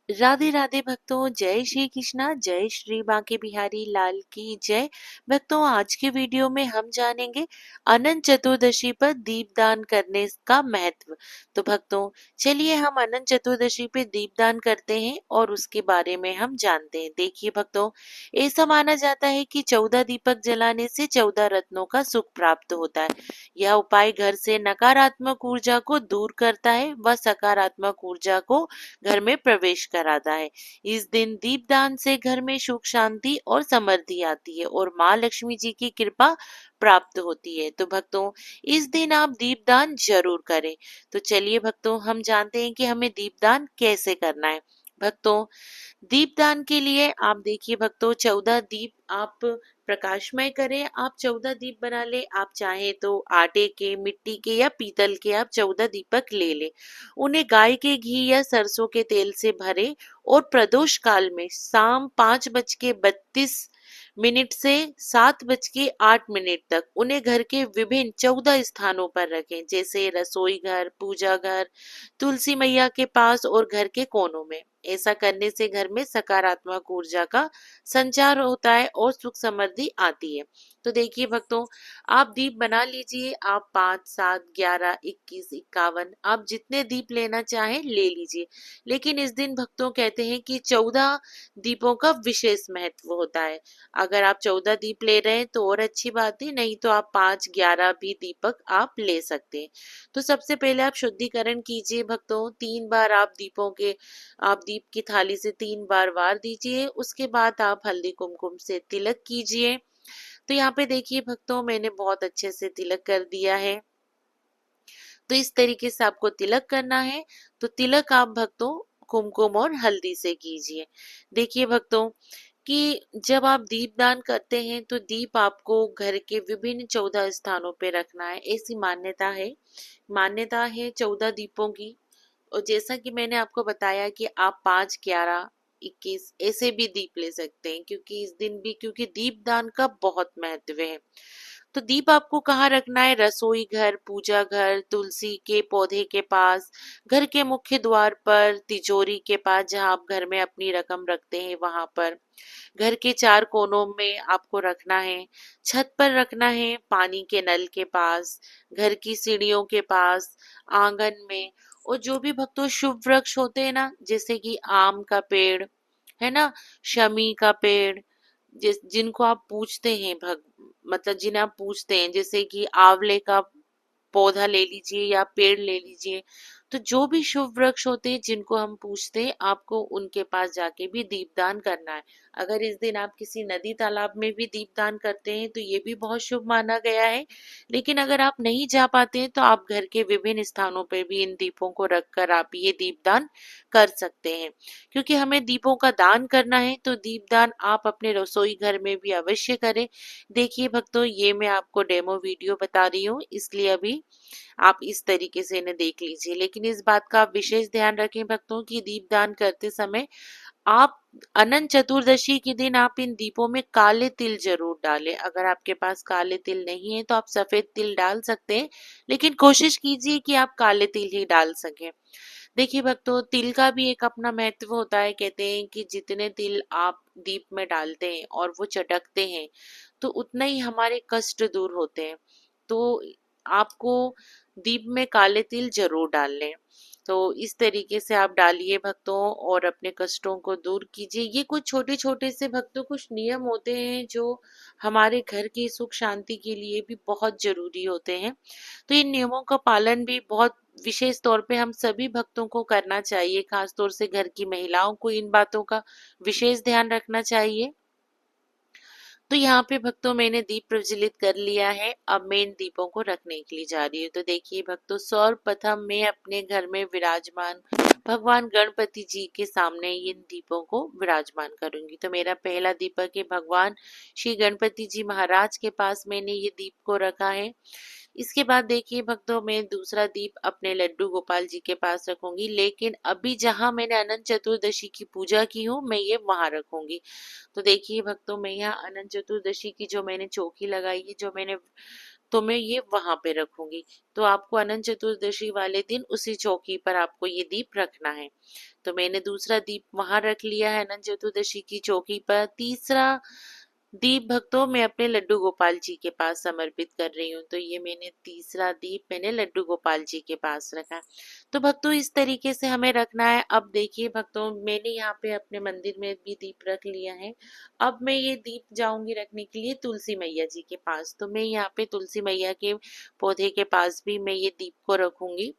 राधे राधे भक्तों, जय श्री कृष्णा, जय श्री बांके बिहारी लाल की जय। भक्तों, आज के वीडियो में हम जानेंगे अनंत चतुर्दशी पर दीपदान करने का महत्व। तो भक्तों, चलिए हम अनंत चतुर्दशी पे दीपदान करते हैं और उसके बारे में हम जानते हैं। देखिए भक्तों, ऐसा माना जाता है कि 14 दीपक जलाने से 14 रत्नों का सुख प्राप्त होता है। यह उपाय घर से नकारात्मक ऊर्जा को दूर करता है व सकारात्मक ऊर्जा को घर में प्रवेश कराता है। इस दिन दीपदान से घर में सुख शांति और समृद्धि आती है और माँ लक्ष्मी जी की कृपा प्राप्त होती है। तो भक्तों, इस दिन आप दीपदान जरूर करें। तो चलिए भक्तों, हम जानते हैं कि हमें दीपदान कैसे करना है। भक्तों, दीपदान के लिए आप देखिए भक्तों, 14 दीप आप प्रकाशमय करें। आप 14 दीप बना ले। आप चाहे तो आटे के, मिट्टी के या पीतल के आप 14 दीपक ले ले। उन्हें गाय के घी या सरसों के तेल से भरे और प्रदोष काल में शाम 5:32 से 7:08 तक उन्हें घर के विभिन्न 14 स्थानों पर रखें, जैसे रसोई घर, पूजा घर, तुलसी मैया के पास और घर के कोनों में। ऐसा करने से घर में सकारात्मक ऊर्जा का संचार होता है और सुख समृद्धि आती है। तो देखिए भक्तों, आप दीप बना लीजिए। आप 5, 7, 11, 21, 51 आप जितने दीप लेना चाहें ले लीजिए। लेकिन इस दिन भक्तों कहते हैं कि 14 दीपों का विशेष महत्व होता है। अगर आप 14 दीप ले रहे हैं तो और अच्छी बात है, नहीं तो आप 5, 11 भी दीपक आप ले सकते हैं। तो सबसे पहले आप शुद्धिकरण कीजिए भक्तों। 3 बार आप दीप की थाली से 3 बार वार दीजिए। उसके बाद आप हल्दी कुमकुम से तिलक कीजिए। तो यहाँ पे देखिए भक्तों, मैंने बहुत अच्छे से तिलक कर दिया है। तो इस तरीके से आपको तिलक करना है। तो तिलक आप भक्तों कुमकुम और हल्दी से कीजिए। देखिए भक्तों, कि जब आप दीपदान करते हैं तो दीप आपको घर के विभिन्न 14 स्थानों पे रखना है, ऐसी मान्यता है 14 दीपों की। और जैसा कि मैंने आपको बताया कि आप 5, 11, 21 ऐसे भी दीप ले सकते हैं, क्योंकि इस दिन भी क्योंकि दीपदान का बहुत महत्व है। तो दीप आपको कहाँ रखना है? रसोई घर, पूजा घर, तुलसी के पौधे के पास, घर के मुख्य द्वार पर, तिजोरी के पास जहाँ आप घर में अपनी रकम रखते हैं वहां पर, घर के 4 कोनों में आपको रखना है, छत पर रखना है, पानी के नल के पास, घर की सीढ़ियों के पास, आंगन में। और जो भी भक्तों शुभ वृक्ष होते हैं ना, जैसे कि आम का पेड़ है ना, शमी का पेड़, जिनको आप पूजते हैं, मतलब जिन्हें आप पूजते हैं, जैसे कि आंवले का पौधा ले लीजिए या पेड़ ले लीजिए। तो जो भी शुभ वृक्ष होते हैं जिनको हम पूजते हैं, आपको उनके पास जाके भी दीपदान करना है। अगर इस दिन आप किसी नदी तालाब में भी दीपदान करते हैं तो ये भी बहुत शुभ माना गया है। लेकिन अगर आप नहीं जा पाते हैं तो आप घर के विभिन्न स्थानों पर भी इन दीपों को रखकर आप ये दीपदान कर सकते हैं। क्योंकि हमें दीपों का दान करना है तो दीपदान आप अपने रसोई घर में भी अवश्य करें। देखिए भक्तों, ये मैं आपको डेमो वीडियो बता रही हूँ, इसलिए अभी आप इस तरीके से इन्हें देख लीजिए। लेकिन इस बात का आप विशेष ध्यान रखें भक्तों कि दीपदान करते समय आप अनंत चतुर्दशी के दिन आप इन दीपों में काले तिल जरूर डालें। अगर आपके पास काले तिल नहीं है तो आप सफेद तिल डाल सकते हैं, लेकिन कोशिश कीजिए कि आप काले तिल ही डाल सकें। देखिए भक्तों, तिल का भी एक अपना महत्व होता है। कहते हैं कि जितने तिल आप दीप में डालते हैं और वो चटकते हैं तो उतना ही हमारे कष्ट दूर होते हैं। तो आपको दीप में काले तिल जरूर डालने। तो इस तरीके से आप डालिए भक्तों और अपने कष्टों को दूर कीजिए। ये कुछ छोटे छोटे से भक्तों कुछ नियम होते हैं जो हमारे घर की सुख शांति के लिए भी बहुत जरूरी होते हैं। तो इन नियमों का पालन भी बहुत विशेष तौर पे हम सभी भक्तों को करना चाहिए। खास तौर से घर की महिलाओं को इन बातों का विशेष ध्यान रखना चाहिए। तो यहाँ पे भक्तों मैंने दीप प्रज्वलित कर लिया है। अब मैं इन दीपों को रखने के लिए जा रही हूँ। तो देखिए भक्तों, सर्वप्रथम मैं अपने घर में विराजमान भगवान गणपति जी के सामने इन दीपों को विराजमान करूंगी। तो मेरा पहला दीपक है भगवान श्री गणपति जी महाराज के पास मैंने ये दीप को रखा है। इसके बाद देखिए भक्तों, मैं दूसरा दीप अपने लड्डू गोपाल जी के पास रखूंगी, लेकिन अभी जहां मैंने अनंत चतुर्दशी की पूजा की हूँ मैं ये वहां रखूंगी। तो देखिए भक्तों, मैं यहाँ अनंत चतुर्दशी की जो मैंने चौकी लगाई है, जो मैंने तो मैं ये वहां पे रखूंगी। तो आपको अनंत चतुर्दशी वाले दिन उसी चौकी पर आपको ये दीप रखना है। तो मैंने दूसरा दीप वहां रख लिया है अनंत चतुर्दशी की चौकी पर। तीसरा दीप भक्तों मैं अपने लड्डू गोपाल जी के पास समर्पित कर रही हूँ। तो ये मैंने तीसरा दीप मैंने लड्डू गोपाल जी के पास रखा। तो भक्तों इस तरीके से हमें रखना है। अब देखिए भक्तों, मैंने यहाँ पे अपने मंदिर में भी दीप रख लिया है। अब मैं ये दीप जाऊंगी रखने के लिए तुलसी मैया जी के पास। तो मैं यहाँ पे तुलसी मैया के पौधे के पास भी मैं ये दीप को रखूंगी।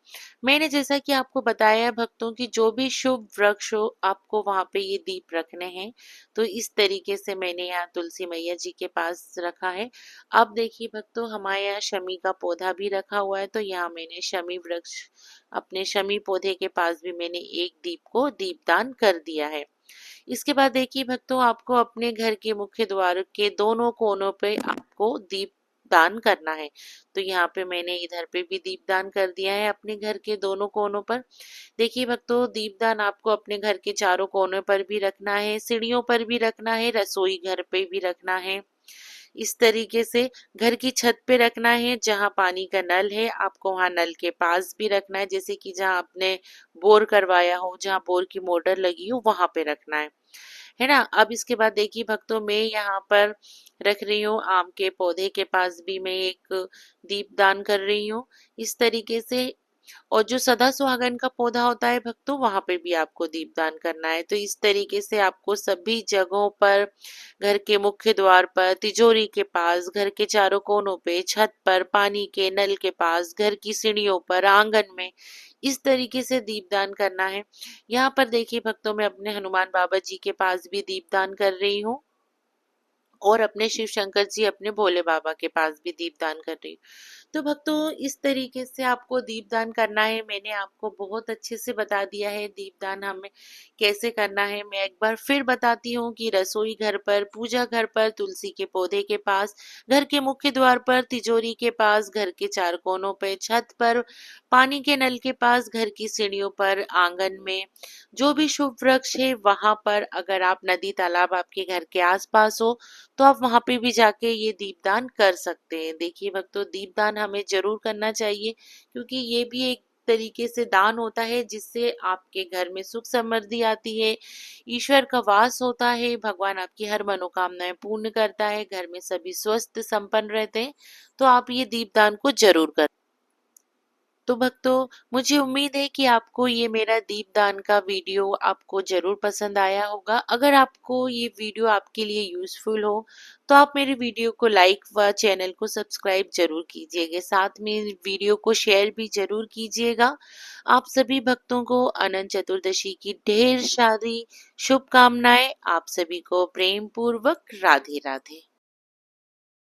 मैंने जैसा कि आपको बताया है भक्तों की जो भी शुभ वृक्ष हो आपको वहां पे ये दीप रखने हैं। तो इस तरीके से मैंने यहाँ तुलसी मैया जी के पास रखा है। अब देखिए भक्तों, हमारे यहाँ शमी का पौधा भी रखा हुआ है। तो यहाँ मैंने शमी वृक्ष अपने शमी पौधे के पास भी मैंने एक दीप को दीपदान कर दिया है। इसके बाद देखिए भक्तों, आपको अपने घर के मुख्य द्वार के दोनों कोनों पे आपको दीप दान करना है। तो यहाँ पे मैंने इधर पे भी दीपदान कर दिया है अपने घर के दोनों कोनों पर। देखिए भक्तों, दीपदान आपको अपने घर के चारों कोनों पर भी रखना है, सीढ़ियों पर भी रखना है, रसोई घर पे भी रखना है। इस तरीके से घर की छत पे रखना है। जहाँ पानी का नल है आपको वहां नल के पास भी रखना है। जैसे कि जहाँ आपने बोर करवाया हो, जहाँ बोर की मोटर लगी हो वहां पे रखना है ना। अब इसके बाद देखिए भक्तों, मैं यहाँ पर रख रही हूँ आम के पौधे के पास भी मैं एक दीप दान कर रही हूँ इस तरीके से। और जो सदा सुहागन का पौधा होता है भक्तों, वहां पे भी आपको दीपदान करना है। तो इस तरीके से आपको सभी जगहों पर, घर के मुख्य द्वार पर, तिजोरी के पास, घर के चारों कोनों पे, छत पर, पानी के नल के पास, घर की सीढ़ियों पर, आंगन में, इस तरीके से दीपदान करना है। यहाँ पर देखिए भक्तों, मैं अपने हनुमान बाबा जी के पास भी दीपदान कर रही हूँ और अपने शिव शंकर जी, अपने भोले बाबा के पास भी दीपदान कर रही हूँ। तो भक्तों इस तरीके से आपको दीपदान करना है। मैंने आपको बहुत अच्छे से बता दिया है दीपदान हमें कैसे करना है। मैं एक बार फिर बताती हूँ कि रसोई घर पर, पूजा घर पर, तुलसी के पौधे के पास, घर के मुख्य द्वार पर, तिजोरी के पास, घर के चार कोनों पर, छत पर, पानी के नल के पास, घर की सीढ़ियों पर, आंगन में, जो भी शुभ वृक्ष है वहां पर, अगर आप नदी तालाब आपके घर के आसपास हो तो आप वहां पे भी जाके ये दीपदान कर सकते हैं। देखिए भक्तों, दीपदान हमें जरूर करना चाहिए क्योंकि ये भी एक तरीके से दान होता है जिससे आपके घर में सुख समृद्धि आती है, ईश्वर का वास होता है, भगवान आपकी हर मनोकामनाएं पूर्ण करता है, घर में सभी स्वस्थ संपन्न रहते हैं। तो आप ये दीपदान को जरूर करें। तो भक्तों, मुझे उम्मीद है कि आपको ये मेरा दीपदान का वीडियो आपको जरूर पसंद आया होगा। अगर आपको ये वीडियो आपके लिए यूजफुल हो तो आप मेरे वीडियो को लाइक व चैनल को सब्सक्राइब जरूर कीजिएगा। साथ में वीडियो को शेयर भी जरूर कीजिएगा। आप सभी भक्तों को अनंत चतुर्दशी की ढेर सारी शुभकामनाएं। आप सभी को प्रेम पूर्वक राधे राधे।